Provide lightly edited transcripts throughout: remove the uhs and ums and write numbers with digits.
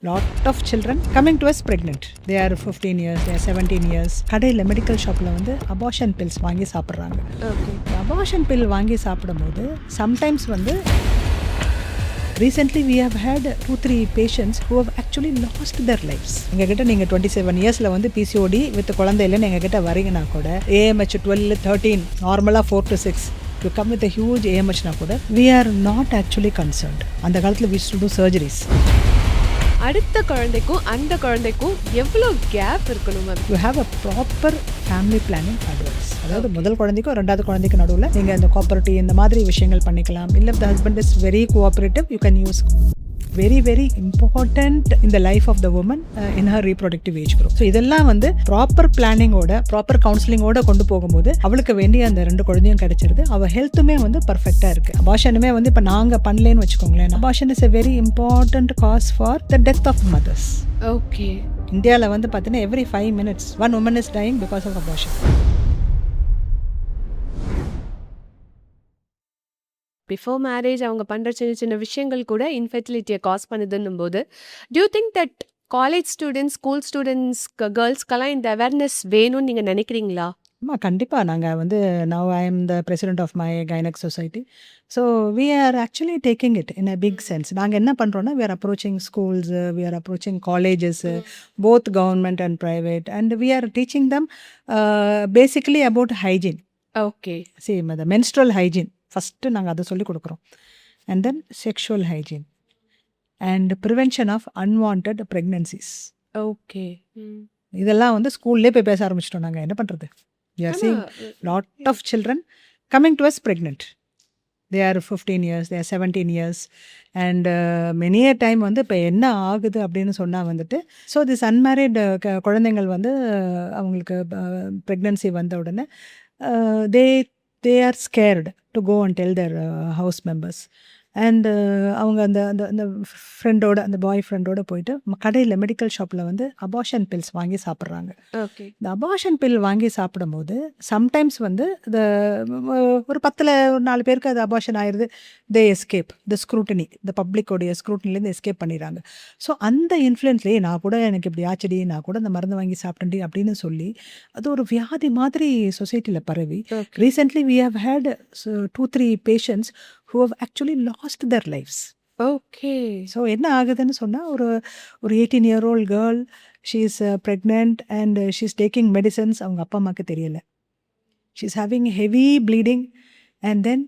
Lot of children coming to us pregnant. They are 15 years, they are 17 years. கடையில் medical ஷாப்பில் வந்து abortion bills வாங்கி சாப்பிட்றாங்க. Abortion bill வாங்கி சாப்பிடும்போது சம்டைம்ஸ் வந்து recently we have had 2-3 patients who have actually lost their lives. எங்ககிட்ட நீங்கள் 27 இயர்ஸில் வந்து பிசிஓடி வித் குழந்தை இல்லைன்னு எங்ககிட்ட வரீங்கன்னா கூட ஏஎம்ஹெச் 12, 13, நார்மலாக 4 to 6 do come with huge ஏஎம்ஹெச்னா கூட we are not actually concerned. அந்த காலத்தில் we used to do surgeries. அடுத்த குழந்தைக்கும் அந்த குழந்தைக்கும் எவ்வளோ கேப் இருக்கணும் ma'am? You have a proper family planning advice. அதாவது முதல் குழந்தைக்கும் ரெண்டாவது குழந்தைக்கு நடுவில் நீங்கள் இந்த கோஆபரேட்டிவ் இந்த மாதிரி விஷயங்கள் பண்ணிக்கலாம். இல்லை the husband is very cooperative, you can use. Very very important in the life of the woman in her reproductive age group. So இதெல்லாம் வந்து ப்ராப்பர் பிளானிங்கோட ப்ராப்பர் கவுன்சிலிங்கோட கொண்டு போகும்போது அவளுக்கு வேண்டிய அந்த 2 குழந்தையும் கிடைச்சிருது. அவள் ஹெல்த்துமே வந்து பர்ஃபெக்டாக இருக்குது. அபார்ஷனுமே வந்து இப்போ நாங்கள் பண்ணலேன்னு வச்சுக்கோங்களேன், abortion is a very important cause for the death of mothers. Okay. இந்தியாவில் வந்து பார்த்தீங்கன்னா every 5 minutes one woman is dying because of abortion. Before marriage அவங்க பண்ணுற சின்ன சின்ன விஷயங்கள் கூட இன்ஃபெர்டிலிட்டியை காஸ் பண்ணுதுன்னும் போது do you think that college students, school students, கேர்ள்ஸ்க்கெல்லாம் இந்த அவேர்னஸ் வேணும்னு நீங்கள் நினைக்கிறீங்களா? ஆமாம், கண்டிப்பாக. நாங்கள் வந்து now I am the president of my gynaec society. So we are actually taking it in a big sense. நாங்கள் என்ன பண்ணுறோன்னா we are approaching schools, we are approaching colleges, both government and private, and we are teaching them basically about hygiene. Okay. See the menstrual hygiene first நாங்கள் அதை சொல்லிக் கொடுக்குறோம். And then sexual hygiene and prevention of unwanted pregnancies. Okay. இதெல்லாம் வந்து ஸ்கூல்லே போய் பேச ஆரம்பிச்சிட்டோம். நாங்கள் என்ன பண்ணுறது? We are seeing lot of children coming to us pregnant. They are 15 years, they are 17 years, and many a time வந்து இப்போ என்ன ஆகுது அப்படின்னு சொன்னால் வந்துட்டு, ஸோ திஸ் அன்மேரிட் குழந்தைங்கள் வந்து அவங்களுக்கு ப்ரெக்னன்சி வந்த உடனே they are scared to go and tell their house members. And அவங்க அந்த அந்த அந்த ஃப்ரெண்டோட, அந்த பாய் ஃப்ரெண்டோட போயிட்டு கடையில் மெடிக்கல் ஷாப்பில் வந்து அபார்ஷன் பில்ஸ் வாங்கி சாப்பிட்றாங்க. ஓகே. இந்த அபார்ஷன் பில் வாங்கி சாப்பிடும்போது சம்டைம்ஸ் வந்து இந்த ஒரு 10ல் ஒரு 4 பேருக்கு அது அபார்ஷன் ஆயிடுது. தே எஸ்கேப் த ஸ்க்ரூட்டனி, இந்த பப்ளிக்கோடைய ஸ்க்ரூட்டனிலேருந்து எஸ்கேப் பண்ணிடுறாங்க. ஸோ அந்த இன்ஃப்ளூயன்ஸ்லேயே நான் கூட எனக்கு இப்படி ஆச்சடி, நான் கூட இந்த மருந்து வாங்கி சாப்பிட்டேன்டி அப்படின்னு சொல்லி அது ஒரு வியாதி மாதிரி சொசைட்டியில் பரவி recently we have had 2-3 patients who have actually lost their lives. Okay. So என்ன ஆகுதுன்னு சொன்னால் ஒரு 18-year-old girl, she is pregnant and she is taking medicines. அவங்க அப்பா அம்மாவுக்கு தெரியலை. She is having heavy bleeding and then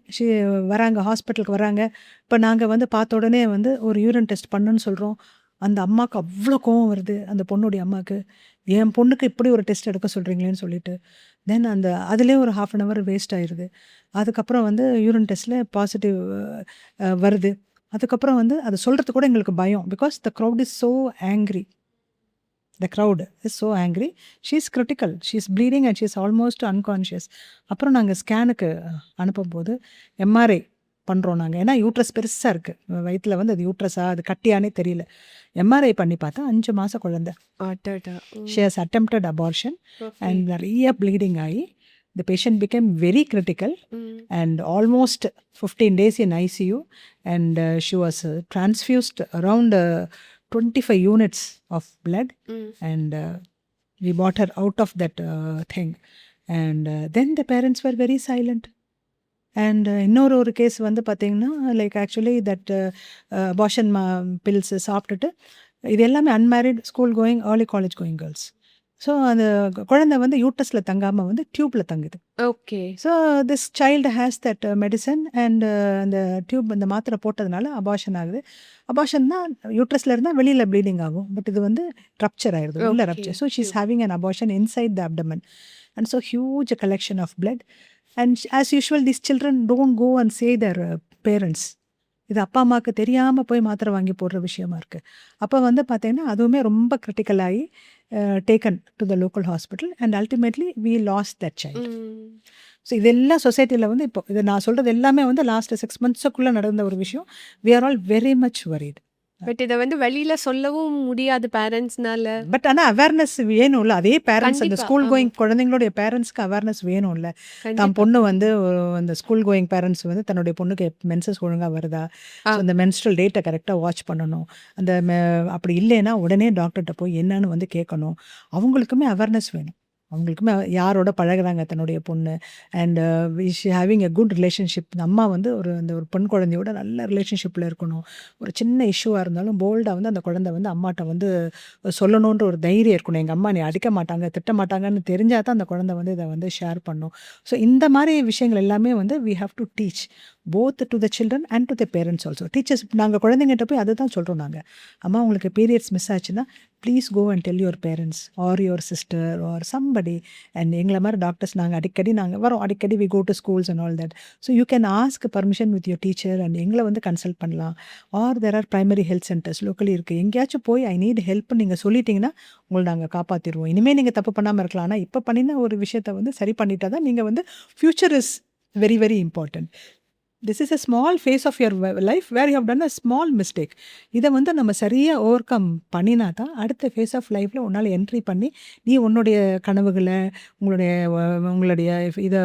வராங்க, ஹாஸ்பிட்டலுக்கு வராங்க. இப்போ நாங்கள் வந்து பார்த்த உடனே வந்து ஒரு யூரின் டெஸ்ட் பண்ணுன்னு சொல்கிறோம். அந்த அம்மாவுக்கு அவ்வளோ கோவம் வருது, அந்த பொண்ணுடைய அம்மாவுக்கு. என் பொண்ணுக்கு இப்படி ஒரு டெஸ்ட் எடுக்க சொல்கிறீங்களேன்னு சொல்லிட்டு தென் அந்த அதுலேயே ஒரு 1/2 hour வேஸ்ட் ஆயிடுது. அதுக்கப்புறம் வந்து யூரின் டெஸ்ட்டில் பாசிட்டிவ் வருது. அதுக்கப்புறம் வந்து அது சொல்கிறது கூட எங்களுக்கு பயம். Because the crowd is so angry. The crowd is so angry. She is critical, she is bleeding and she is almost unconscious. அப்புறம் நாங்கள் ஸ்கேனுக்கு அனுப்பும்போது எம்ஆர்ஐ பண்ணுறோம் நாங்கள். ஏன்னா யூட்ரஸ் பெருசாக இருக்குது வயிற்றில், வந்து அது யூட்ரஸா அது கட்டியானே தெரியல. எம்ஆர்ஐ பண்ணி பார்த்தா 5 மாத குழந்தை. She has attempted abortion and நிறைய ப்ளீடிங் ஆகி the patient became very critical and almost 15 days in ICU, and she was transfused around 25 units of blood, and we brought her out of that thing, and then the parents were very silent. And இன்னொரு case வந்து பார்த்திங்கன்னா like actually that abortion pills சாப்பிட்டுட்டு இது எல்லாமே unmarried school going early college going girls. So அந்த குழந்தை வந்து யூட்ரஸில் தங்காமல் வந்து டியூப்பில் தங்குது. Okay. So this child has that medicine and அந்த டியூப் இந்த மாத்திரை போட்டதுனால அபார்ஷன் ஆகுது. அபார்ஷன் தான் யூட்ரஸில் இருந்தால் வெளியில் ப்ளீடிங் ஆகும், பட் இது வந்து ரப்ச்சர் ஆயிடுது, உள்ள rupture. So she is having an abortion inside the abdomen, and so huge collection of blood. And as usual these children don't go and say their parents. இது அப்பா அம்மாவுக்கு தெரியாமல் போய் மாத்திரை வாங்கி போடுற விஷயமா இருக்குது. அப்போ வந்து பார்த்தீங்கன்னா அதுவுமே ரொம்ப கிரிட்டிக்கலாகி taken to the local hospital and ultimately we lost that child. So இதெல்லாம் சொசைட்டியில் வந்து இப்போ இது நான் சொல்கிறது எல்லாமே வந்து லாஸ்ட் 6 months நடந்த ஒரு விஷயம். We are all very much worried. But இத வந்து வெளியில சொல்லவும் முடியாது பேரண்ட்ஸ்னால. பட் ஆனா அவேர்னஸ் வேணும்ல. அதே பேரண்ட்ஸ் அந்த கண்டிப்பா. ஸ்கூல் ஆமா. கோயிங் குழந்தைங்களுடைய பேரண்ட்ஸ்க்கு அவேர்னஸ் வேணும்ல. தான் கண்டிப்பா. பொண்ணு வந்து அந்த ஸ்கூல் கோயிங் பேரண்ட்ஸ் வந்து தன்னுடைய பொண்ணுக்கு மென்சஸ் ஒழுங்கா வருதா? ஆ. ஸோ அந்த மென்ஸ்ட்ரல் டேட்ட கரெக்ட்டா வாட்ச் பண்ணணும். அந்த அப்படி இல்லைன்னா உடனே டாக்டர்ட்ட போய் என்னன்னு வந்து கேட்கணும். அவங்களுக்குமே அவேர்னஸ் வேணும். அவங்களுக்குமே யாரோட பழகுறாங்க தன்னுடைய பொண்ணு and she having a good relationship. அம்மா வந்து அந்த ஒரு பெண் குழந்தையோட நல்ல ரிலேஷன்ஷிப்ல இருக்கணும். ஒரு சின்ன இஷ்யூவா இருந்தாலும் போல்டா வந்து அந்த குழந்தை வந்து அம்மாட்ட வந்து சொல்லணுன்ற ஒரு தைரியம் இருக்கணும். எங்க அம்மா என்னைய அடிக்க மாட்டாங்க, திட்ட மாட்டாங்கன்னு தெரிஞ்சா தான் அந்த குழந்தை வந்து இத வந்து ஷேர் பண்ணும். ஸோ இந்த மாரி விஷயங்கள் எல்லாமே வந்து we have to teach both to the children and to the parents also. Teachers நாங்க குழந்தைங்ககிட்ட போய் அதுதான் சொல்றோம் நாங்க. அம்மா உங்களுக்கு பீரியட்ஸ் மிஸ் ஆச்சுன்னா, please go and tell your parents or your sister or somebody. And எங்கள மாரி டாக்டர்ஸ் நாங்க வரோம். அடிக்கடி we go to schools and all that. So you can ask permission with your teacher and எங்கள வந்து consult பண்ணலாம். Or there R primary health centres locally இருக்கு. எங்கேயாச்சும் போய் ஐ நீட் ஹெல்ப்ன்னு நீங்க சொல்லிட்டீங்கன்னா, உங்கள நாங்க காப்பாத்திருவோம். இனிமே நீங்க தப்பு பண்ணாம இருக்கலாம். ஆனா இப்ப பண்ணின ஒரு விஷயத்த வந்து சரி பண்ணிட்டா தான் நீங்க வந்து future is very very important. This is a small phase of your life where you have done a small mistake. இதை வந்து நம்ம சரியாக ஓவர் கம் பண்ணினா தான் அடுத்த ஃபேஸ் ஆஃப் லைஃப்பில் உன்னால் என்ட்ரி பண்ணி நீ உன்னுடைய கனவுகளை உங்களுடைய இதை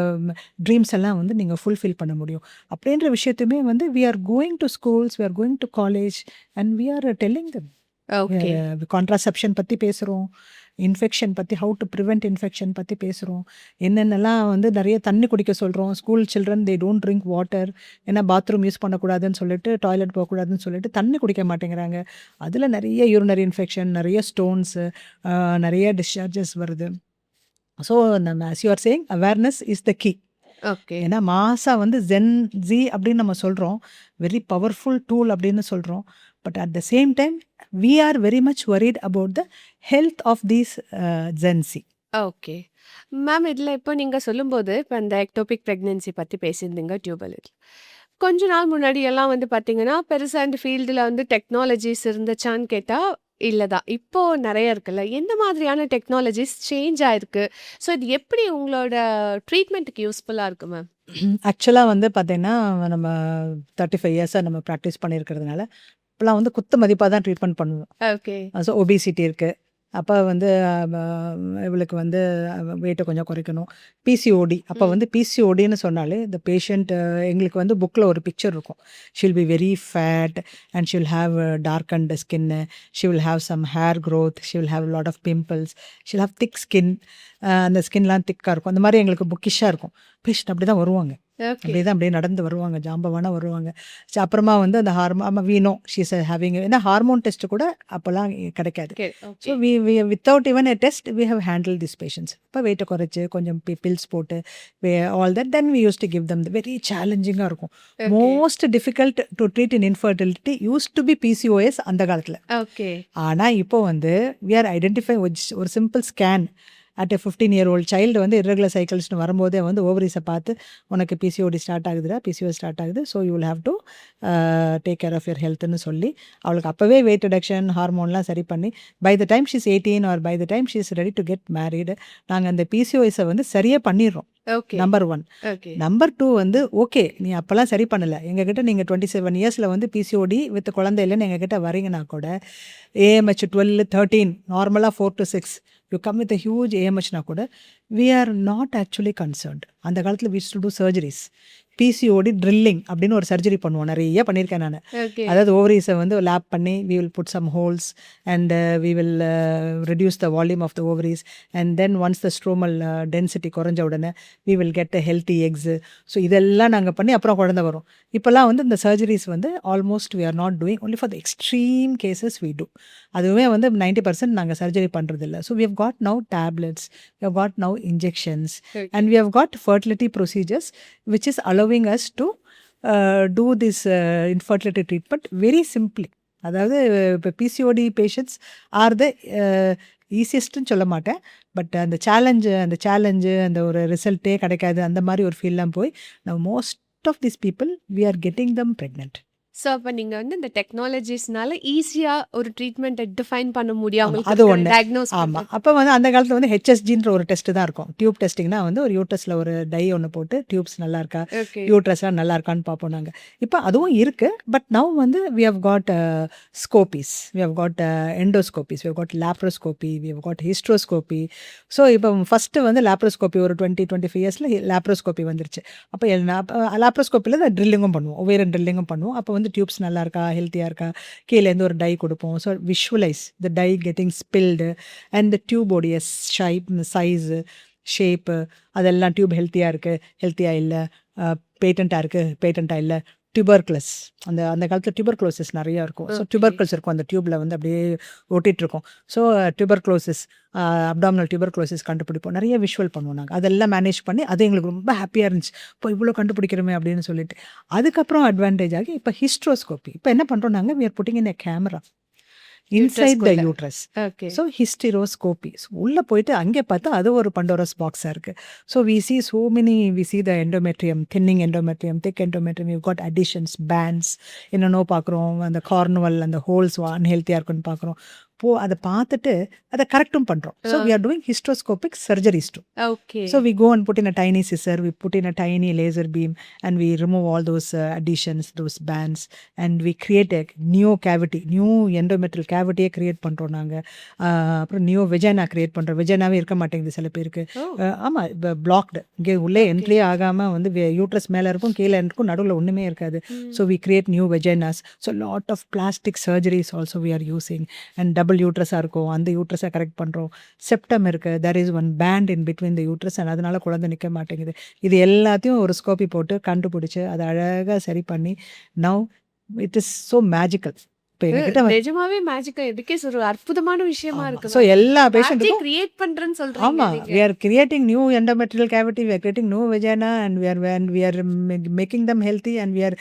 ட்ரீம்ஸ் எல்லாம் வந்து நீங்கள் ஃபுல்ஃபில் பண்ண முடியும். அப்படின்ற விஷயத்தையுமே வந்து we are going to schools, we are going to college and we are telling them. Okay. Contraception பற்றி பேசுகிறோம், இன்ஃபெக்ஷன் பற்றி ஹவு டு ப்ரிவெண்ட் இன்ஃபெக்ஷன் பற்றி பேசுகிறோம், என்னென்னலாம் வந்து நிறைய தண்ணி குடிக்க சொல்கிறோம். School children they don't drink water. ஏன்னா பாத்ரூம் யூஸ் பண்ணக்கூடாதுன்னு சொல்லிட்டு, டாய்லெட் போகக்கூடாதுன்னு சொல்லிட்டு தண்ணி குடிக்க மாட்டேங்கிறாங்க. அதில் நிறைய யூரினரி இன்ஃபெக்ஷன், நிறைய ஸ்டோன்ஸு, நிறைய டிஸ்சார்ஜஸ் வருது. ஸோ நம்ம as you are saying awareness is the key. Okay. ஏன்னா மாசா வந்து ஜென்-ஜி அப்படின்னு நம்ம சொல்கிறோம், வெரி பவர்ஃபுல் டூல் அப்படின்னு சொல்கிறோம். But at the same time we are very much worried about the health of these Gen Z. Okay. Ma'am இதில இப்போ நீங்க சொல்லும்போது, இப்ப அந்த எக்டோபிக் பிரெக்னன்சி பத்தி பேசியிருந்தீங்க டியூபல். கொஞ்ச நாள் முன்னாடி எல்லாம் வந்து பார்த்தீங்கன்னா, பெருசா இந்த ஃபீல்டுல வந்து டெக்னாலஜிஸ் இருந்துச்சான்னு கேட்டா, இல்ல தான். இப்போ நெறைய இருக்குல்ல. எந்த மாதிரியான டெக்னாலஜிஸ் சேஞ்ச் ஆயிருக்கு? ஸோ இது எப்படி உங்களோட ட்ரீட்மெண்ட்டுக்கு யூஸ்ஃபுல்லா இருக்கு மேம்? ஆக்சுவலா வந்து பார்த்தீங்கன்னா, நம்ம 35 இயர்ஸா நம்ம பிராக்டிஸ் பண்ணியிருக்கிறதுனால, இப்பலாம் வந்து குத்து மதிப்பா தான் ட்ரீட்மெண்ட் பண்ணுவோம். ஓகே. ஸோ ஒபிசிட்டி இருக்கு. அப்ப வந்து ம இவளுக்கு வந்து வெயிட்ட கொஞ்சம் குறைக்கணும். பிசிஓடி அப்ப ம். வந்து பிசிஓடின்னு சொன்னாலே இந்த பேஷண்ட் எங்களுக்கு வந்து புக்ல ஒரு பிக்சர் இருக்கும். She will be very fat and she will have darkened skin. She will have some hair growth. She will have lot of pimples. She will have thick skin. அந்த ஸ்கின்லாம் திக்கா இருக்கும். அந்த மாரி எங்களுக்கு புக்கிஷா இருக்கும். பேஷண்ட் அப்படிதான் வருவாங்க. ஓகே. அப்படியே நடந்து வருவாங்க. ஜாம்பவானா வருவாங்க. அப்புறமா வந்து அந்த we know she is having ஏன்னா ஹார்மோன் டெஸ்ட் கூட அப்பலாம் கிடைக்காது. So okay. We without even a test we have handle this patients. இப்போ வெயிட்டை குறைச்சு கொஞ்சம் பில்ஸ் போட்டு all that then we use to give them very சேலஞ்சிங்காக இருக்கும். Okay. Most difficult to treat in infertility use to be PCOS அந்த காலத்தில். Okay. ஆனால் இப்போ வந்து வி ஆர் ஐடென்டிஃபை ஒரு simple scan at a 15-year-old child வந்து இர்ரெகுலர் சைக்கிள்ஸ்னு வரும்போதே வந்து ஓவரிஸை பார்த்து உனக்கு பிசிஓடி ஸ்டார்ட் ஆகுதுடா, பிசிஓடி ஸ்டார்ட் ஆகுது, so you will have to take care of your ஹெல்த்னு சொல்லி அவளுக்கு அப்போவே வெயிட் ரிடக்ஷன் ஹார்மோன்லாம் சரி பண்ணி by the time she's 18 or by the time she's ready to get married நாங்கள் அந்த பிசிஓஎஸை வந்து சரியாக பண்ணிடுறோம். ஓகே. நம்பர் 1. ஓகே. நம்பர் 2 வந்து ஓகே நீ அப்போல்லாம் சரி பண்ணலை, எங்ககிட்ட நீங்கள் 27 இயர்ஸில் வந்து பிசிஓடி வித் குழந்தை இல்லைன்னு எங்ககிட்ட வரீங்கன்னா கூட ஏஎம்ஹெச் 12, 13 நார்மலாக 4 to 6 you come with huge ஏஎம்ஹெச்னா கூட we are not actually concerned. அந்த காலத்தில் we used to do surgeries. PCOD drilling அப்படின்னு ஒரு சர்ஜரி பண்ணுவோம். நிறைய பண்ணியிருக்கேன் நான். ஓகே. அதாவது ஓவரிஸை வந்து லேப் பண்ணி we will put some holes and we will reduce the volume of the ovaries and then once the stromal density குறைஞ்ச உடனே we will get a healthy eggs. So இதெல்லாம் நாங்கள் பண்ணி அப்புறம் குழந்தை வரும். இப்போல்லாம் வந்து இந்த சர்ஜரிஸ் வந்து almost we are not doing only for the extreme cases we do. அதுவுமே வந்து 90% நாங்கள் சர்ஜரி பண்ணுறதில்ல. So we have got now tablets, we have got now injections and we have got fertility procedures which is allowing us to do this infertility treatment very simply. அதாவது இப்போ PCOD patients R த ஈஸியஸ்ட்டுன்னு சொல்ல மாட்டேன். But அந்த challenge அந்த ஒரு ரிசல்ட்டே கிடைக்காது அந்த மாதிரி ஒரு ஃபீல்லாம் போய் now most of these people we are getting them pregnant. So அப்ப நீங்க வந்து இந்த டெக்னாலஜிஸ்னால ஈஸியா ஒரு ட்ரீட்மெண்ட்ட டிஃபைன் பண்ண முடியும். ஆமா. அவங்களுக்கு அது இருக்கிற ஒண்ணு. டயக்னோஸ் ஆமா. பண்றது. அப்ப வந்து அந்த காலத்துல வந்து ஹெச்எஸ்ஜின்ற ஒரு டெஸ்ட் தான் இருக்கும். டியூப் டெஸ்டிங்னா வந்து ஒரு யூட்ரஸ்ல ஒரு டை ஒண்ணு போட்டு டியூப்ஸ் நல்லா இருக்கா? ஓகே. யூட்ரஸ்லாம் நல்லா இருக்கான்னு பார்ப்போம் நாங்க. இப்ப அதுவும் இருக்கு. பட் நவ் வந்து we have got scopes. We have got endoscopies. We have got laparoscopy. We have got hysteroscopy. So இப்போ ஃபர்ஸ்ட்டு வந்து லேப்ரோஸ்கோபி ஒரு 20, 25 இயர்ஸ்ல லேப்ரோஸ்கோபி வந்துருச்சு. அப்ப லேப்ரோஸ்கோப்பில தான் ட்ரில்லிங்கும் பண்ணுவோம். ஒவேரியன் ட்ரில்லிங்கும் பண்ணுவோம். அப்ப வந்து டியூப்ஸ் நல்லா இருக்கா? ஹெல்த்தியா இருக்கா? கீழேருந்து ஒரு டை கொடுப்போம். So visualise the dye getting spilled and the டியூபோடைய ஷைப், சைஸு, ஷேப்பு அதெல்லாம் டியூப் ஹெல்த்தியாக இருக்குது, ஹெல்த்தியாக இல்லை, பேட்டண்ட்டாக இருக்குது, பேட்டண்ட்டாக இல்லை, டியூபர்குலஸ் அந்த அந்த காலத்தில் டியூபர்குலோசிஸ் நிறையா இருக்கும். So okay. டியூபர்குலஸ் இருக்கும் அந்த டியூப்பில் வந்து அப்படியே ஒட்டிகிட்டு இருக்கும். ஸோ டியூபர்குலோசிஸ், அப்டாமினல் டியூபர்குலோசிஸ் கண்டுபிடிப்போம். நிறைய விஷுவல் பண்ணுவோம் நாங்கள். அதெல்லாம் மேனேஜ் பண்ணி அது எங்களுக்கு ரொம்ப ஹாப்பியாக இருந்துச்சு. இப்போ இவ்வளோ கண்டுபிடிக்கிறோமே அப்படின்னு சொல்லிட்டு. அதுக்கப்புறம் அட்வான்டேஜ் ஆகி இப்போ ஹிஸ்ட்ரோஸ்கோப்பி. இப்போ என்ன பண்ணுறோம் நாங்கள், we are putting in a camera inside the யூட்ரஸ்குள்ள. Uterus. Okay. So hysteroscopy. So உள்ளே போயிட்டு அங்கே பார்த்தா அது ஒரு பண்டோரஸ் பாக்ஸாக இருக்குது. So we see so many, we see the endometrium, thinning endometrium, thick endometrium, you got adhesions, bands, என்னென்னோ பார்க்குறோம். அந்த கார்னுவல் அந்த ஹோல்ஸ் அன்ஹெல்த்தியாக இருக்குன்னு பார்க்குறோம். அதை பார்த்துட்டு அதை கரெக்டும் பண்ணுறோம். So we are doing hysteroscopic surgeries too. Okay. So we go and put in a tiny scissor, we put in a tiny laser beam, and we remove all those additions, those bands, and we create a new cavity, new endometrial cavity create பண்ணுறோம் நாங்கள். அப்புறம் new vagina create பண்ணுறோம். வெஜைனாவே இருக்க மாட்டேங்குது சில பேருக்கு. ஓ. ஆமாம், இப்போ பிளாக்டு, இங்கே உள்ளே ஓகே. என்ட்ரியே ஆகாமல் வந்து யூட்ரஸ் மேலே இருக்கும், கீழே இருக்கும், நடுவில் ஒன்றுமே இருக்காது. So we create new vaginas. So lot of plastic surgeries also we are using, and double யூட்ரஸாக இருக்கும், அந்த யூட்ரஸை கரெக்ட் பண்ணுறோம். செப்டம் இருக்குது, there is one band in between the uterus, and அதனால குழந்தை நிற்க மாட்டேங்குது. இது எல்லாத்தையும் ஒரு ஸ்கோப்பி போட்டு கண்டுபிடிச்சி அதை அழகாக சரி பண்ணி now it is so magical. இப்போ எங்ககிட்ட நிஜமாவே மேஜிக்கா இருக்கே. ஒரு அற்புதமான விஷயமா ஸோ இருக்குங்க. எல்லா மேஜிக் பேஷண்ட்டுக்கும் கிரியேட் பண்றேன்னு சொல்றீங்க ஆமாம், நீங்க. we are creating new endometrial cavity, we are creating new vagina, and we are making them healthy, and we are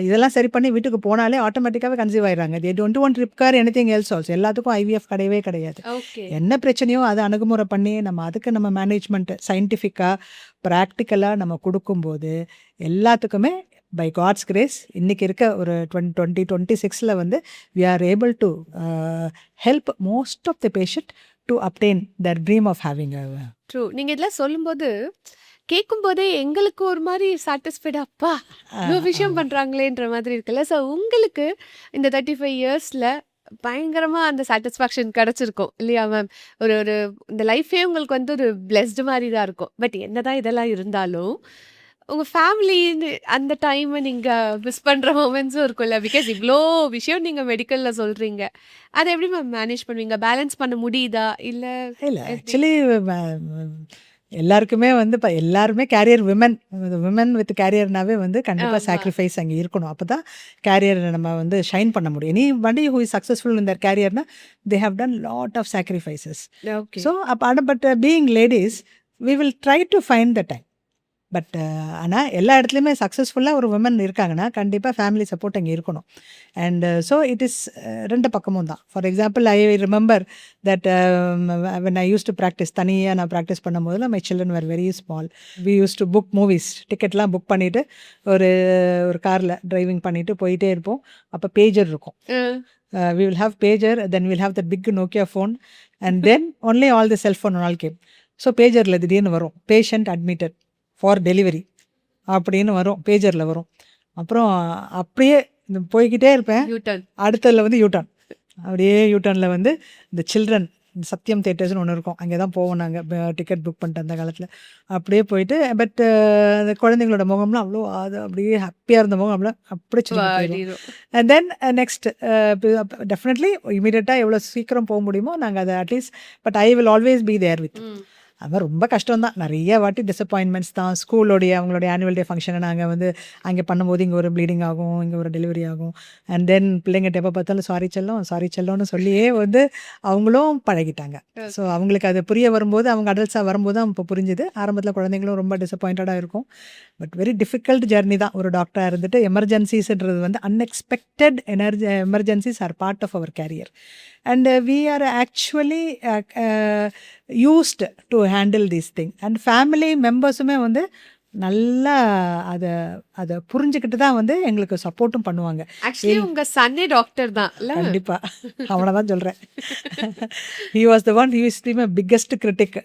இதெல்லாம் சரி பண்ணி வீட்டுக்கு போனாலே ஆட்டோமேட்டிக்காகவே கன்சீவ் ஆயிடுறாங்க. they don't want require anything else also. எல்லாத்துக்கும் ஐவிஎஃப் கிடையவே கிடையாது. ஓகே. என்ன பிரச்சனையோ அதை அணுகுமுறை பண்ணி அதுக்கு நம்ம மேனேஜ்மெண்ட் சயின்டிஃபிக்காக ப்ராக்டிக்கலாக நம்ம கொடுக்கும்போது எல்லாத்துக்குமே பை காட்ஸ் கிரேஸ் இன்னைக்கு இருக்க ஒரு 2026 வந்து we are able to help most of the patient to obtain their dream of having a true. நீங்க இதெல்லாம் சொல்லும்போது கேட்கும்போதே எங்களுக்கு ஒரு மாதிரி சாட்டிஸ்ஃபைடா, அப்பா இவ்வளோ விஷயம் பண்றாங்களேன்ற மாதிரி இருக்குல்ல. ஸோ உங்களுக்கு இந்த 35 இயர்ஸ்ல பயங்கரமா அந்த சாட்டிஸ்ஃபேக்ஷன் கிடைச்சிருக்கும் இல்லையா மேம்? ஒரு ஒரு இந்த லைஃபே உங்களுக்கு வந்து ஒரு பிளெஸ்டு மாதிரி தான் இருக்கும். பட் என்னதான் இதெல்லாம் இருந்தாலும் உங்க ஃபேமிலி அந்த டைமை நீங்க மிஸ் பண்ற மொமெண்ட்ஸும் இருக்கும்ல. பிகாஸ் இவ்வளோ விஷயம் நீங்க மெடிக்கல்ல சொல்றீங்க. அதை எப்படி மேம் மேனேஜ் பண்ணுவீங்க? பேலன்ஸ் பண்ண முடியுதா? இல்லை இல்லை ஆக்சுவலி எல்லாருக்குமே வந்து இப்போ எல்லாருமே கேரியர் விமன் வித் கேரியர்னாவே வந்து கண்டிப்பாக ஆமா. சாக்ரிஃபைஸ் அங்கே இருக்கணும். அப்போ தான் கேரியர் நம்ம வந்து ஷைன் பண்ண முடியும். Anybody who is successful in their கேரியர்னா they have done lot of sacrifices. Okay. So but being ladies we will try to find the time. But ஆனால் எல்லா இடத்துலையுமே சக்ஸஸ்ஃபுல்லாக ஒரு விமன் இருக்காங்கன்னா கண்டிப்பாக ஃபேமிலி சப்போர்ட் அங்கே இருக்கணும். அண்ட் ஸோ இட் இஸ் ரெண்டு பக்கமும் தான். For example I remember that when I used to practise, தனியாக நான் ப்ராக்டிஸ் பண்ணும்போது my children were very small. We use to book movies, டிக்கெட்லாம் புக் பண்ணிவிட்டு ஒரு காரில் டிரைவிங் பண்ணிவிட்டு போயிட்டே இருப்போம். அப்போ பேஜர் இருக்கும். We will have pager, then we'll have that big Nokia phone, and then only all the cell phone and all came. So பேஜரில் திடீர்னு வரும், பேஷண்ட் அட்மிட்டட் ஃபார் டெலிவரி அப்படின்னு வரும், பேஜரில் வரும். அப்புறம் அப்படியே போய்கிட்டே இருப்பேன். யூட்டன். அடுத்ததில் வந்து யூட்டர்ன், அப்படியே யூட்டர்னில் வந்து இந்த சில்ட்ரன் சத்யம் தேட்டர்ஸ்னு ஒன்று இருக்கும், அங்கே தான் போவோம் நாங்கள் டிக்கெட் புக் பண்ணிட்டு அந்த காலத்தில். அப்படியே போயிட்டு பட் அந்த குழந்தைங்களோட முகம்லாம் அவ்வளோ அது அப்படியே ஹாப்பியாக இருந்த முகம் அப்படியே சின்ன போயிடும். அண்ட் தென் நெக்ஸ்ட் டெஃபினெட்லி இமீடியட்டாக எவ்வளோ சீக்கிரம் போக முடியுமோ நாங்கள் அதை at least, but I will always be there with. அது ரொம்ப கஷ்டம் தான், நிறைய வாட்டி டிசப்பாயின்மெண்ட்ஸ் தான். ஸ்கூலோடைய அவங்களுடைய ஆனுவல் டே ஃபங்க்ஷனை நாங்கள் வந்து அங்கே பண்ணும்போது இங்கே ஒரு ப்ளீடிங் ஆகும், இங்கே ஒரு டெலிவரி ஆகும். அண்ட் தென் பிள்ளைங்கிட்ட எப்போ பார்த்தாலும் சாரி செல்லம்னு சொல்லியே வந்து அவங்களும் பழகிட்டாங்க. ஸோ அவங்களுக்கு அது புரிய வரும்போது, அவங்க அடல்ட்ஸாக வரும்போது தான் இப்போ புரிஞ்சுது. ஆரம்பத்தில் குழந்தைங்களும் ரொம்ப டிசப்பாயிண்டடாக இருக்கும். பட் வெரி டிஃபிகல்ட் ஜர்னி தான் ஒரு டாக்டராக இருந்துட்டு. எமர்ஜென்சிஸ்ன்றது வந்து unexpected emergencies are part of our career. And we are actually used to handle these things. And family members வந்து நல்லா அதை அதை புரிஞ்சுக்கிட்டு தான் வந்து எங்களுக்கு சப்போர்ட்டும் பண்ணுவாங்க. ஆக்சுவலி உங்க சன்னே டாக்டர் தான் இல்ல? கண்டிப்பா. அவனை தான் சொல்றேன். He was the one he is the my biggest critic.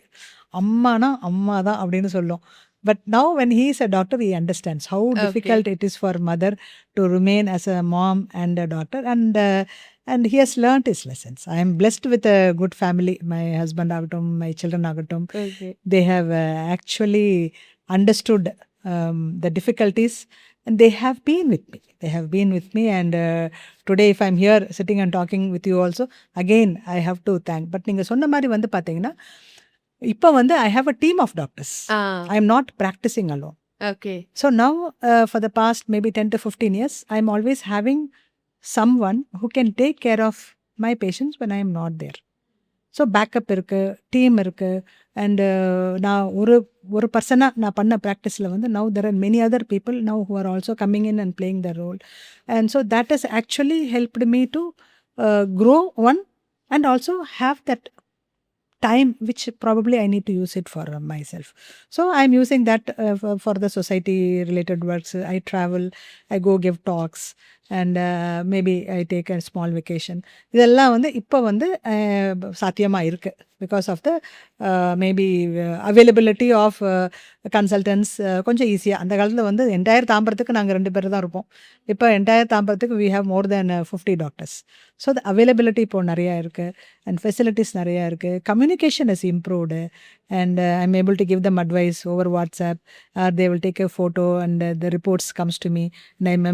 அம்மானா அம்மா தான் அப்படின்னு சொல்லும். But now when he is a doctor he understands how okay. Difficult it is for mother to remain as a mom and a daughter, and he has learnt his lessons. I am blessed with a good family. My husband ஆகட்டும், my children ஆகட்டும், okay. they have actually understood the difficulties, and they have been with me. They have been with me, and today if I'm here sitting and talking with you also, again I have to thank. But நீங்க சொன்ன மாதிரி வந்து பார்த்தீங்கன்னா இப்போ வந்து I have a team of doctors. Ah. I am not practicing alone. Okay. So now for the past maybe 10 to 15 years, I'm always having someone who can take care of my patients when I am not there. So backup இருக்குது, team இருக்குது, and நான் ஒரு பர்சனாக நான் பண்ண ப்ராக்டிஸில் வந்து now there are many other people now who are also coming in and playing the role. And so that is actually helped me to grow one and also have that time which probably I need to use it for myself. So I'm using that for the society related works. I travel, I go give talks, and maybe I take a small vacation. இதெல்லாம் வந்து இப்போ வந்து சாத்தியமாக இருக்குது because of the maybe availability of consultants. கொஞ்சம் ஈஸியாக அந்த காலத்தில் வந்து என்டையர் தாம்பரத்துக்கு நாங்கள் 2 பேர் தான் இருப்போம். இப்போ என்டையர் தாம்பரத்துக்கு we have more than 50 doctors. So the availability இப்போது நிறையா இருக்குது, அண்ட் ஃபெசிலிட்டிஸ் நிறையா இருக்குது. Communication is improved, and I'm able to give them advice over WhatsApp, or they will take a photo and the reports comes to me, and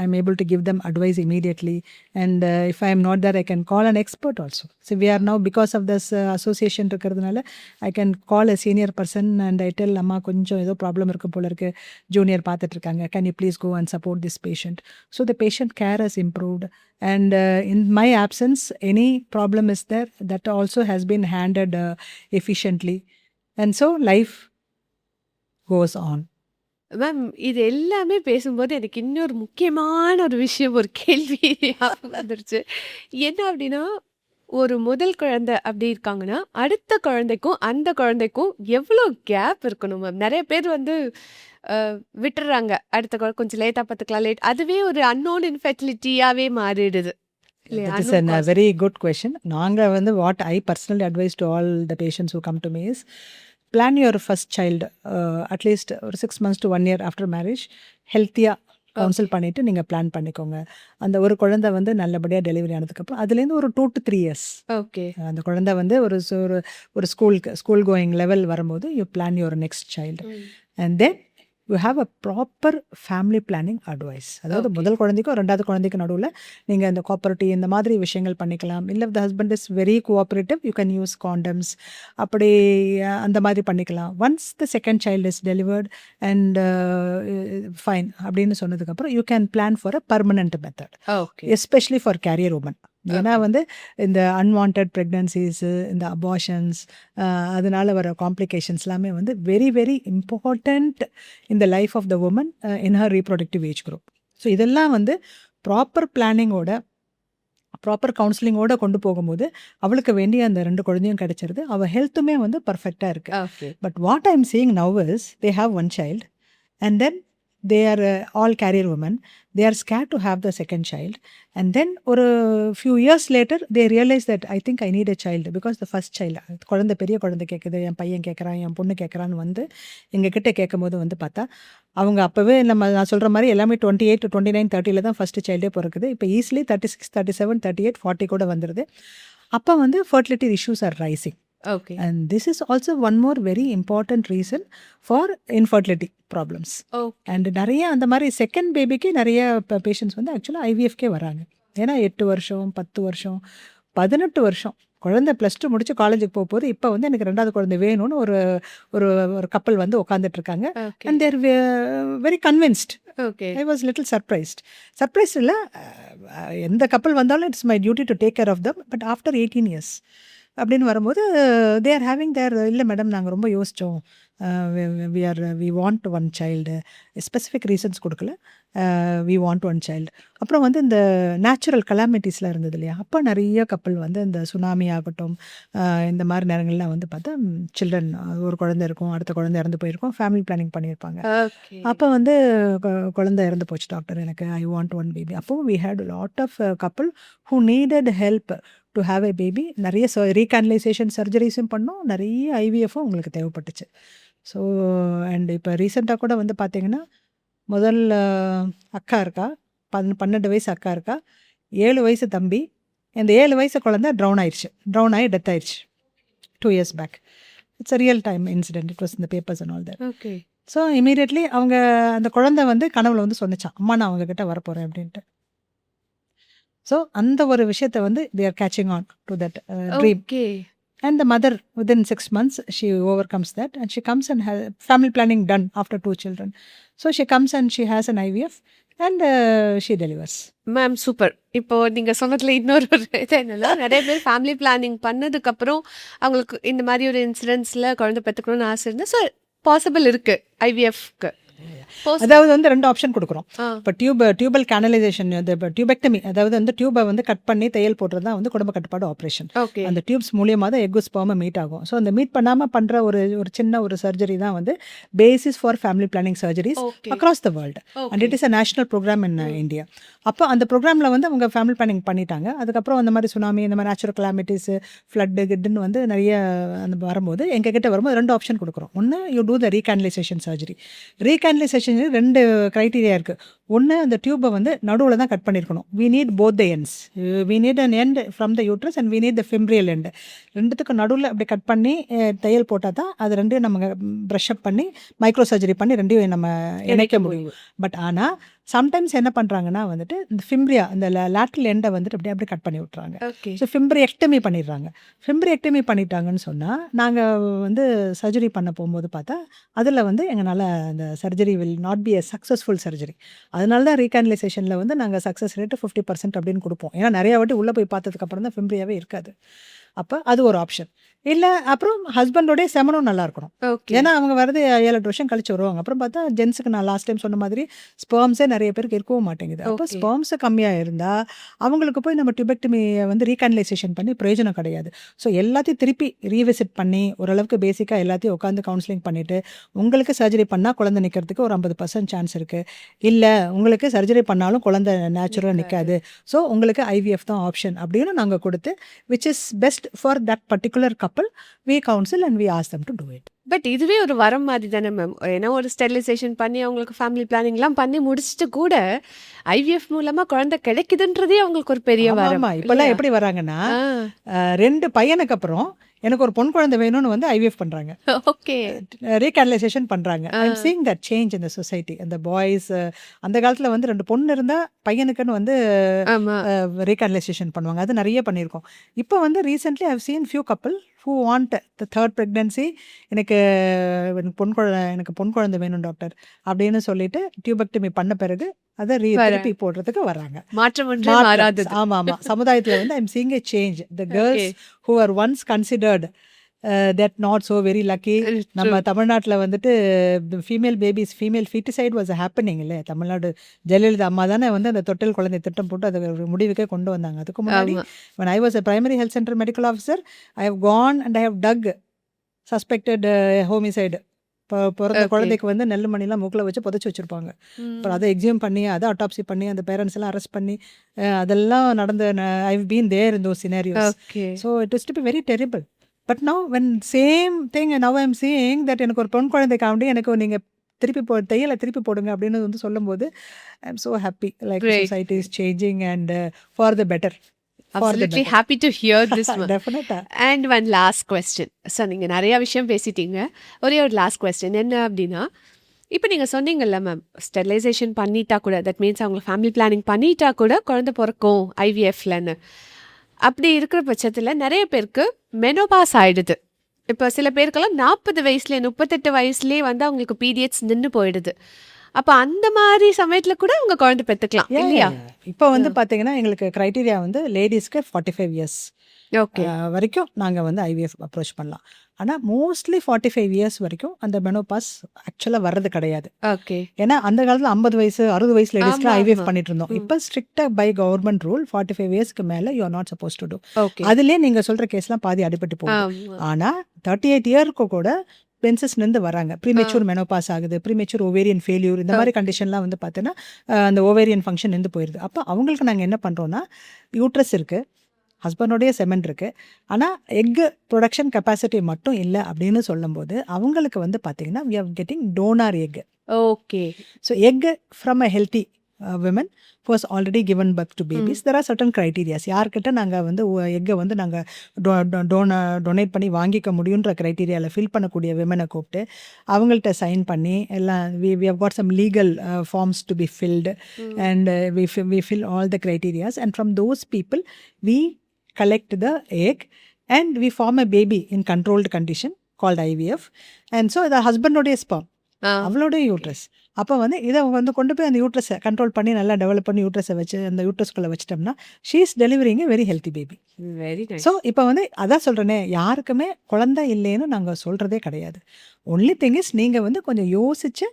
I'm able to give them advice immediately. And if I am not there, I can call an expert also. So we are now, because of this association இருக்கிறதுனால, I can call a senior person and I tell அம்மா கொஞ்சம் ஏதோ problem இருக்கு போல இருக்கு, junior பார்த்துட்டு இருக்காங்க, can you please go and support this patient. So the patient care has improved, and in my absence any problem is there, that also has been handled efficiently, and so life goes on. Ma'am இது எல்லாமே பேசும்போது எனக்கு இன்னொரு முக்கியமான ஒரு விஷயம், ஒரு கேள்வி ஞாபகம் வந்துருச்சு. என்ன அப்படின்னா, ஒரு முதல் குழந்தை அப்படி இருக்காங்கன்னா, அடுத்த குழந்தைக்கும் அந்த குழந்தைக்கும் எவ்வளோ கேப் இருக்கணும் மேம்? நிறைய பேர் வந்து விட்டுறாங்க, அடுத்த குழந்தை கொஞ்சம் லேட்டாக பார்த்துக்கலாம், லேட், அதுவே ஒரு அன்னோன் இன்ஃபெர்டிலிட்டியாகவே மாறிடுது இல்லையா? That is a very good question. நாங்கள் வந்து what I personally advise to all the patients who come to me is, plan your first child at least ஒரு 6 months to 1 year after marriage, ஹெல்த்தியாக council பண்ணிவிட்டு நீங்கள் plan பண்ணிக்கோங்க. அந்த ஒரு குழந்தை வந்து நல்லபடியாக டெலிவரி ஆனதுக்கப்புறம் அதுலேருந்து ஒரு 2 to 3 years ஓகே. அந்த குழந்தை வந்து ஒரு ஸ்கூல் கோயிங் லெவல் வரும்போது you plan your next child, and then you have a proper family planning advice. அதாவது முதல் குழந்தைக்கும் 2வது குழந்தைக்கு நடுவில் நீங்கள் இந்த கோஆப்பரேட்டிவ் இந்த மாதிரி விஷயங்கள் பண்ணிக்கலாம். இல்லை the husband is very cooperative, you can use condoms, அப்படி அந்த மாதிரி பண்ணிக்கலாம். Once the second child is delivered and fine அப்படின்னு சொன்னதுக்கப்புறம் you can plan for a permanent method, okay. Especially for career woman. ஏன்னா வந்து இந்த அன்வான்ட் ப்ரெக்னன்சிஸு, இந்த அபார்ஷன்ஸ், அதனால வர காம்ப்ளிகேஷன்ஸ் எல்லாமே வந்து very very important in the life of the woman in her reproductive age group. So இதெல்லாம் வந்து ப்ராப்பர் பிளானிங்கோட, ப்ராப்பர் கவுன்சிலிங்கோட கொண்டு போகும்போது அவளுக்கு வேண்டிய அந்த 2 குழந்தையும் கிடைச்சிருது, அவள் ஹெல்த்துமே வந்து பர்ஃபெக்டாக இருக்குது. Okay. But what I am seeing now is, they have 1 child and then they are all carrier women, they are scared to have the second child, and then ஒரு few years later they realize that I think I need a child because the first child, குழந்தை பெரிய குழந்தை கேட்குது, என் பையன் கேட்குறான், என் பொண்ணு கேட்குறான்னு வந்து எங்ககிட்ட கேட்கும்போது வந்து பார்த்தா அவங்க அப்போவே நான் சொல்கிற மாதிரி எல்லாமே 28 to 29 30 தான் ஃபஸ்ட்டு சைல்டே பிறக்குது. இப்போ ஈஸிலி 36 37 38 40 கூட வந்துடுது. அப்போ வந்து fertility issues are rising. Okay. And this is also one more very important reason for infertility problems. Okay. And நிறைய அந்த மாதிரி செகண்ட் பேபிக்கு நிறைய பேஷண்ட்ஸ் வந்து ஆக்சுவலாக ஐவிஎஃப்கே வராங்க. ஏன்னா 8 வருஷம் 10 வருஷம் 18 வருஷம் குழந்தை +2 முடிச்சு காலேஜுக்கு போகும்போது இப்போ வந்து எனக்கு 2வது குழந்தை வேணும்னு ஒரு ஒரு கப்பல் வந்து உட்காந்துட்டு இருக்காங்க. Okay. And there very convinced. Okay. I was little surprised இல்லை, எந்த கப்பல் வந்தாலும் it's my duty to take care of them. But after 18 years அப்படின்னு வரும்போது தே ஆர் ஹேவிங் தேர், இல்லை மேடம் நாங்கள் ரொம்ப யோசித்தோம், we want one child, specific reasons கொடுக்கல, வி வாண்ட் ஒன் சைல்டு. அப்புறம் வந்து இந்த நேச்சுரல் கலாமிட்டிஸ்லாம் இருந்தது இல்லையா, அப்போ நிறைய கப்பல் வந்து இந்த சுனாமி ஆகட்டும், இந்த மாதிரி நேரங்கள்லாம் வந்து பார்த்தா சில்ட்ரன், ஒரு குழந்தை இருக்கும், அடுத்த குழந்தை இறந்து போயிருக்கும், ஃபேமிலி பிளானிங் பண்ணியிருப்பாங்க. ஓகே. அப்போ வந்து குழந்தை இறந்து போச்சு டாக்டர், எனக்கு ஐ வாண்ட் ஒன் பேபி. அப்போ we had lot of couple who needed help to have a baby. நிறைய ரீகானலைசேஷன் சர்ஜரிஸும் பண்ணோம், நிறைய ஐவிஎஃப்பும் உங்களுக்கு தேவைப்பட்டுச்சு. ஸோ அண்ட் இப்போ ரீசெண்டாக கூட வந்து பார்த்தீங்கன்னா, முதல் அக்கா இருக்கா, 12 வயசு அக்கா இருக்கா, 7 வயசு தம்பி. இந்த 7 வயசு குழந்தை ட்ரவுன் ஆகி டெத் ஆயிடுச்சு 2 years back. It's a real time incident, it was இந்த papers and all that. Okay. So immediately அவங்க அந்த குழந்தை வந்து கனவுல வந்து சொன்னிச்சான், அம்மா நான் அவங்க கிட்ட வரப்போகிறேன் அப்படின்ட்டு. ஸோ அந்த ஒரு விஷயத்தை வந்து they are catching on to that dream. Okay. And the mother, within 6 months, she overcomes that and she comes and has family planning done after 2 children. So she comes and she has an IVF and she delivers. Ma'am super. இப்போ நீங்க சொன்னதுல இன்னொரு ஒரு இது என்னன்னா, நிறைய பேர் family planning பண்ணதுக்கப்புறம் அவங்களுக்கு இந்த மாதிரி ஒரு இன்சிடென்ட்ஸில் குழந்தை பெற்றுக்கணும்னு ஆசை இருந்தால் ஸோ பாசிபிள் இருக்கு ஐவிஎஃப்க்கு. அதாவது வந்து 2 ஆப்ஷன் கொடுக்குறோம். ஆ. இப்போ டியூபல் கேனலைசேஷன், டியூபெக்டமி, அதாவது வந்து டியூபை வந்து கட் பண்ணி தையல் போடுறது தான் வந்து குடும்ப கட்டுப்பாடு ஆப்ரேஷன். ஓகே. அந்த டியூப்ஸ் மூலியமாக தான் எக்கு ஸ்பெர்ம் மீட் ஆகும். ஸோ அந்த மீட் பண்ணாமல் பண்ணுற ஒரு சின்ன ஒரு சர்ஜரி தான் வந்து basis for family planning surgeries okay. Across the world. And it is a national program in India. அப்போ அந்த ப்ரோக்ராமில் வந்து அவங்க ஃபேமிலி பிளானிங் பண்ணிட்டாங்க. அதுக்கப்புறம் அந்த மாதிரி சுனாமி, இந்த மாதிரி நேச்சுரல் கிளாமிட்டிஸ், ஃப்ளட்டு கிட்டுன்னு வந்து நிறைய அந்த வரும்போது எங்ககிட்ட வரும்போது 2 ஆப்ஷன் கொடுக்குறோம். ஒன்று, you do the recanalisation surgery. Recanalisation 2 criteria இருக்குது. ஒன்று, அந்த டியூபை வந்து நடுவில் தான் கட் பண்ணியிருக்கணும். We need both the ends. We need an end from the uterus and we need the fimbrial end. ரெண்டுத்துக்கும் நடுவில் அப்படி கட் பண்ணி தையல் போட்டால் தான் அது ரெண்டையும் நம்ம ப்ரஷ் அப் பண்ணி மைக்ரோ சர்ஜரி பண்ணி ரெண்டையும் நம்ம இணைக்க முடியும். பட் ஆனால் சம்டைம்ஸ் என்ன பண்ணுறாங்கன்னா வந்துட்டு இந்த ஃபிம்ப்ரியா, இந்த லேட்ரல் எண்டை வந்துட்டு அப்படி கட் பண்ணி விட்றாங்க. ஓகே. ஸோ ஃபிம்ப்ரியெக்டமி பண்ணிடுறாங்க. ஃபிம்ப்ரியெக்டமி பண்ணிட்டாங்கன்னு சொன்னால் நாங்கள் வந்து சர்ஜரி பண்ண போகும்போது பார்த்தா அதில் வந்து எங்களால் அந்த surgery will not be a successful surgery. அதனால தான் ரீகானலைசேஷனில் வந்து நாங்கள் சக்ஸஸ் ரேட்டு 50% அப்படின்னு கொடுப்போம். ஏன்னா நிறையா வாட்டி உள்ளே போய் பார்த்ததுக்கப்புறம் தான் ஃபிம்ப்ரியாவே இருக்காது. அப்போ அது ஒரு ஆப்ஷன். இல்லை அப்புறம் ஹஸ்பண்டோடைய செமனும் நல்லா இருக்கணும். ஓகே. ஏன்னா அவங்க வரது 7-8 வருஷம் கழிச்சு வருவாங்க. அப்புறம் பார்த்தா ஜென்ஸுக்கு நான் லாஸ்ட் டைம் சொன்ன மாதிரி ஸ்பெர்ம்ஸே நிறைய பேருக்கு இருக்கவும் மாட்டேங்குது. அப்போ ஓகே. ஸ்பெர்ம்ஸ் கம்மியாக இருந்தால் அவங்களுக்கு போய் நம்ம டியூபெக்டமியை வந்து ரீகானலைசேஷன் பண்ணி பிரயோஜனம் கிடையாது. ஸோ எல்லாத்தையும் திருப்பி ரீவிசிட் பண்ணி ஓரளவுக்கு பேசிக்காக எல்லாத்தையும் உட்காந்து கவுன்சிலிங் பண்ணிவிட்டு உங்களுக்கு சர்ஜரி பண்ணால் குழந்தை நிற்கிறதுக்கு ஒரு 50% சான்ஸ் இருக்குது. இல்லை உங்களுக்கு சர்ஜரி பண்ணாலும் குழந்தை நேச்சுரலாக நிற்காது, ஸோ உங்களுக்கு ஐவிஎஃப் தான் ஆப்ஷன் அப்படின்னு நாங்கள் கொடுத்து, which is best for that particular கப்பல், we counsel and we ask them to do it. But இதுவே ஒரு வரம் மாதிரி தானே மேம். ஏன்னா ஒரு ஸ்டெரிலைசேஷன் பண்ணி அவங்களுக்கு ஃபேமிலி பிளானிங்லாம் பண்ணி முடிச்சுட்டு கூட ஐவிஎஃப் மூலமா குழந்தை கிடைக்குதுன்றதே அவங்களுக்கு ஒரு பெரிய வரம். ஆமாம், இப்போல்லாம் எப்படி வராங்கன்னா 2 பையனுக்கு அப்புறம் எனக்கு ஒரு பொன் குழந்தை வேணும்னு வந்து ஐவிஎஃப் பண்ணுறாங்க, ஓகே. ரீகானலைசேஷன் பண்ணுறாங்க. ஐ am seeing that change in the society. அந்த பாய்ஸ் அந்த காலத்தில் வந்து 2 பொண்ணு இருந்தால் பையனுக்குன்னு வந்து ஆமா. ரீகானலைசேஷன் பண்ணுவாங்க. அது நிறைய பண்ணியிருக்கோம். இப்போ வந்து recently I have seen few couple who want the third pregnancy. எனக்கு பொன் குழந்தை வேணும் டாக்டர் அப்படின்னு சொல்லிட்டு டியூபெக்டமி பண்ண பிறகு அதை திருப்பி போடுறதுக்கு வராங்க. மாற்றம் ஒன்றே மாறாதது. ஆமாம், சமுதாயத்தில் வந்து I'm seeing a change. The girls who are once considered that not so very lucky. நம்ம தமிழ்நாட்டில் வந்துட்டு female babies, female foeticide was happening இல்லை. தமிழ்நாடு ஜெயலலிதா அம்மா தானே வந்து அந்த தொட்டில் குழந்தை திட்டம் போட்டு அதை ஒரு முடிவுக்கே கொண்டு வந்தாங்க. அதுக்கு முன்னாடி when I was a primary health center medical officer, I have gone and I have dug suspected homicide. பிறந்த குழந்தைக்கு வந்து நெல் மணிலாம் மூக்கில் வச்சு புதைச்சி வச்சுருப்பாங்க. அப்புறம் அதை எக்ஸியூம் பண்ணி அதை அட்டாப்சி பண்ணி அந்த பேரண்ட்ஸ் எல்லாம் அரெஸ்ட் பண்ணி அதெல்லாம் நடந்த I have been there in those scenarios. So it is to be very terrible. But now when same thing now I am seeing that எனக்கு ஒரு பொன் குழந்தைக்காண்டி எனக்கு நீங்கள் தையலை திருப்பி போடுங்க அப்படின்னு வந்து சொல்லும்போது I am so happy. Like society is changing and for the better. Absolutely happy to hear this one. Definitely. And one last question. So நீங்கள் நிறையா விஷயம் பேசிட்டீங்க. ஒரே ஒரு லாஸ்ட் கொஸ்டின் என்ன அப்படின்னா, இப்போ நீங்கள் சொன்னீங்கல்ல மேம், ஸ்டெரிலைசேஷன் பண்ணிட்டா கூட, தட் மீன்ஸ் அவங்க ஃபேமிலி பிளானிங் பண்ணிட்டா கூட குழந்தை பிறக்கும் ஐவிஎஃப்லன்னு. அப்படி இருக்கிற பட்சத்தில் நிறைய பேருக்கு மெனோபாஸ் ஆகிடுது. இப்போ சில பேருக்கெல்லாம் 40 வயசுலேயே 38 வயசுலேயே வந்து அவங்களுக்கு பீரியட்ஸ் நின்று போயிடுது. அப்போ அந்த மாதிரி சமயத்தில் கூட அவங்க குழந்தை பெற்றுக்கலாம் இல்லையா? இப்போ வந்து பார்த்தீங்கன்னா எங்களுக்கு க்ரைட்டீரியா வந்து லேடிஸ்க்கு 45 years, ஓகே. வரைக்கும் நாங்கள் வந்து ஐவிஎஃப் அப்ரோச் பண்ணலாம். ஆனால் மோஸ்ட்லி 45 இயர்ஸ் வரைக்கும் அந்த மெனோபாஸ் ஆக்சுவலாக வர்றது கிடையாது. ஓகே. ஏன்னா அந்த காலத்தில் 50 வயசு 60 வயசு லேடிஸ்க்குலாம் ஆமா, ஐவிஎஃப் ஆமா. பண்ணிட்டு இருந்தோம். இப்போ ஸ்ட்ரிக்டாக பை கவர்மெண்ட் ரூல் 45 இயர்ஸ்க்கு மேலே you are not suppose to do. Okay. அதுலேயே நீங்கள் சொல்கிற கேஸ்லாம் பாதி அடிபட்டு போகுது. ஆமா. ஆனால் 38 இயருக்கு கூட பென்சஸ்லேருந்து வராங்க. ப்ரீமெச்சூர் மெனோபாஸ் ஆகுது, ப்ரீமெச்சூர் ஓவேரியன் ஃபெயில்யூர், இந்த மாதிரி கண்டிஷன்லாம் வந்து பார்த்தீங்கன்னா அந்த ஓவேரியன் ஃபங்க்ஷன் இருந்து போயிடுது. அப்போ அவங்களுக்கு நாங்கள் என்ன பண்ணுறோன்னா, யூட்ரஸ் இருக்குது, ஹஸ்பண்டோடைய செமன் இருக்குது, ஆனால் எக்கு ப்ரொடக்ஷன் கெப்பாசிட்டி மட்டும் இல்லை அப்படின்னு சொல்லும்போது அவங்களுக்கு வந்து பார்த்தீங்கன்னா we are getting donor egg. Okay. So egg from a healthy women was already given birth to babies. There are certain criterias. யார்கிட்ட நாங்கள் வந்து எக்கை வந்து நாங்கள் டொனேட் பண்ணி வாங்கிக்க முடியுன்ற க்ரைட்டீரியாவில் ஃபில் பண்ணக்கூடிய விமனை கூப்பிட்டு அவங்கள்ட்ட சைன் பண்ணி எல்லாம் we have got some legal forms to be filled and we fill all the criterias, and from those people we collect the egg and we form a baby in controlled condition called IVF. And so the husband உடைய sperm, அவளோடைய uterus. அப்போ வந்து இதை வந்து கொண்டு போய் அந்த யூட்ரஸை control பண்ணி நல்லா டெவலப் பண்ணி யூட்ரஸை வச்சு அந்த யூட்ரஸ்குள்ளே வச்சிட்டோம்னா she is delivering a very healthy baby. Very nice. So இப்போ வந்து அதான் சொல்கிறேனே, யாருக்குமே குழந்தை இல்லைன்னு நாங்கள் சொல்கிறதே கிடையாது. ஒன்லி திங் இஸ் நீங்கள் வந்து கொஞ்சம் யோசிச்சு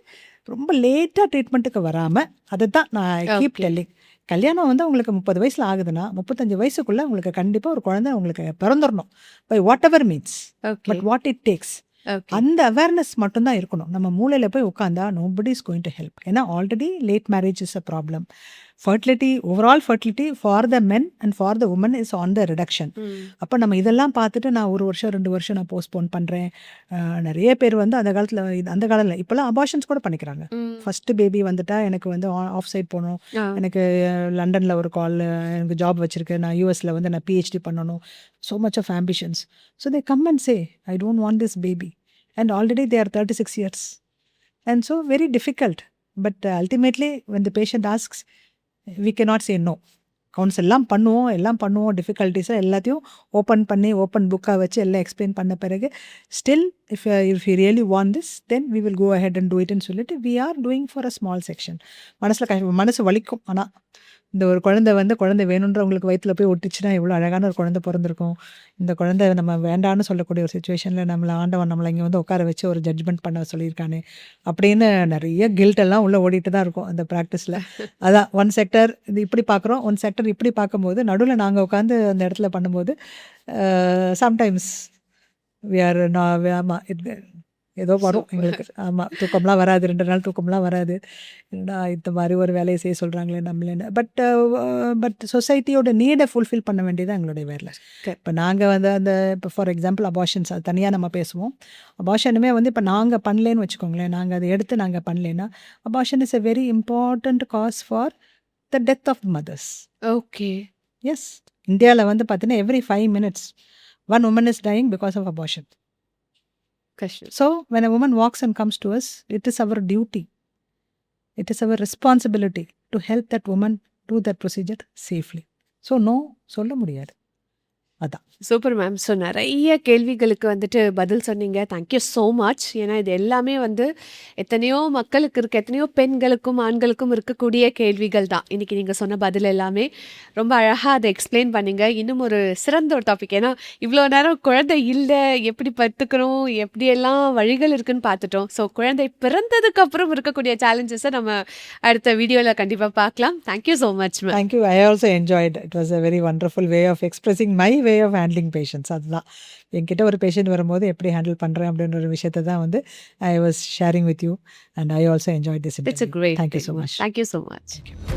ரொம்ப லேட்டாக ட்ரீட்மெண்ட்டுக்கு வராமல், அதை தான் நான் கீப் டெல்லிங். கல்யாணம் வந்து உங்களுக்கு 30 வயசில் ஆகுதுன்னா 35 வயசுக்குள்ளே உங்களுக்கு கண்டிப்பாக ஒரு குழந்தை உங்களுக்கு பிறந்துடணும், by whatever means, okay. But what it takes. Okay. அந்த அவேர்னஸ் மட்டும்தான் இருக்கணும். நம்ம மூளையில் போய் உட்காந்தா nobody is going to help. ஏன்னா already late marriage is a problem. Fertility, overall fertility for the men and for the women is on the reduction. அப்போ நம்ம இதெல்லாம் பார்த்துட்டு நான் 1 வருஷம் 2 வருஷம் நான் போஸ்ட்போன் பண்ணுறேன். நிறைய பேர் வந்து அந்த காலத்தில் இப்போல்லாம் அபார்ஷன்ஸ் கூட பண்ணிக்கிறாங்க. ஃபஸ்ட்டு பேபி வந்துட்டா எனக்கு வந்து ஆஃப் சைட் போகணும், எனக்கு லண்டனில் ஒரு கால், எனக்கு ஜாப் வச்சுருக்கு, நான் யூஎஸில் வந்து நான் பிஹெச்டி பண்ணணும், so much of ambitions. So they come and say I don't want this baby and already they are 36 years, and so very difficult. But ultimately when the patient asks, we cannot say no. Council எல்லாம் பண்ணுவோம், டிஃபிகல்ட்டிஸை எல்லாத்தையும் open புக்காக வச்சு எல்லாம் explain பண்ண பிறகு still if you really want this then we will go ahead and do இட்னு சொல்லிட்டு we are doing for a small section. மனசு வலிக்கும். ஆனால் இந்த ஒரு குழந்தை வேணுன்றவங்களுக்கு வயிற்றுல போய் ஒட்டிச்சுன்னா எவ்வளோ அழகான ஒரு குழந்தை பிறந்திருக்கும். இந்த குழந்தை நம்ம வேண்டான்னு சொல்லக்கூடிய ஒரு சுச்சுவேஷனில் நம்மளை இங்கே வந்து உட்கார வச்சு ஒரு ஜட்ஜ்மெண்ட் பண்ண சொல்லியிருக்கானே அப்படின்னு நிறைய கில்ட் எல்லாம் உள்ளே ஓடிட்டு தான் இருக்கும் அந்த ப்ராக்டிஸில். அதான் ஒன் செக்டர் இது இப்படி பார்க்குறோம், ஒன் செக்டர் இப்படி பார்க்கும்போது நடுவில் நாங்கள் உட்காந்து அந்த இடத்துல பண்ணும்போது சம்டைம்ஸ் வி ஆர் ஆமாம் ஏதோ வரும் எங்களுக்கு. ஆமாம், தூக்கம்லாம் வராது, 2 நாள் தூக்கம்லாம் வராது. என்னடா இந்த மாதிரி ஒரு வேலையை செய்ய சொல்கிறாங்களே நம்மளேன்னு. பட் சொசைட்டியோட நீடை ஃபுல்ஃபில் பண்ண வேண்டியது எங்களுடைய வேலை. இப்போ நாங்கள் வந்து இப்போ ஃபார் எக்ஸாம்பிள் அபார்ஷன்ஸ், அது தனியாக நம்ம பேசுவோம். அபார்ஷனுமே வந்து இப்போ நாங்கள் பண்ணலேன்னு வச்சுக்கோங்களேன், நாங்கள் அதை எடுத்து நாங்கள் பண்ணலேன்னா abortion is a very important cause for the death of mothers. Okay. Yes, இந்தியாவில் வந்து பார்த்தீங்கன்னா every 5 minutes 1 woman is dying because of abortion. கஷ்டம். So when a woman walks and comes to us, it is our duty, it is our responsibility to help that woman do that procedure safely. So no சொல்ல முடியாது. அதான். Super ma'am. So நிறைய கேள்விகளுக்கு வந்துட்டு பதில் சொன்னீங்க. Thank you so much. ஏன்னா இது எல்லாமே வந்து எத்தனையோ மக்களுக்கு இருக்க, எத்தனையோ பெண்களுக்கும் ஆண்களுக்கும் இருக்கக்கூடிய கேள்விகள் தான். இன்றைக்கி நீங்கள் சொன்ன பதில் எல்லாமே ரொம்ப அழகாக அதை எக்ஸ்பிளைன் பண்ணீங்க. இன்னும் ஒரு சிறந்த ஒரு டாபிக், ஏன்னா இவ்வளோ நேரம் குழந்தை இல்லை, எப்படி பத்துக்கிறோம், எப்படியெல்லாம் வழிகள் இருக்குன்னு பார்த்துட்டோம். ஸோ குழந்தை பிறந்ததுக்கு அப்புறம் இருக்கக்கூடிய சேலஞ்சஸை நம்ம அடுத்த வீடியோவில் கண்டிப்பாக பார்க்கலாம். Thank you so much ma'am. Thank you. I also enjoyed. It was a very wonderful way of expressing my way of handling patients. அதுதான் என்கிட்ட ஒரு பேஷண்ட் வரும்போது எப்படி ஹேண்டில் பண்ணுறேன் அப்படின்ற ஒரு விஷயத்தை தான் வந்து I was sharing with you, and I also enjoyed this interview. It's a great Thank you thing. so much. Thank you so much.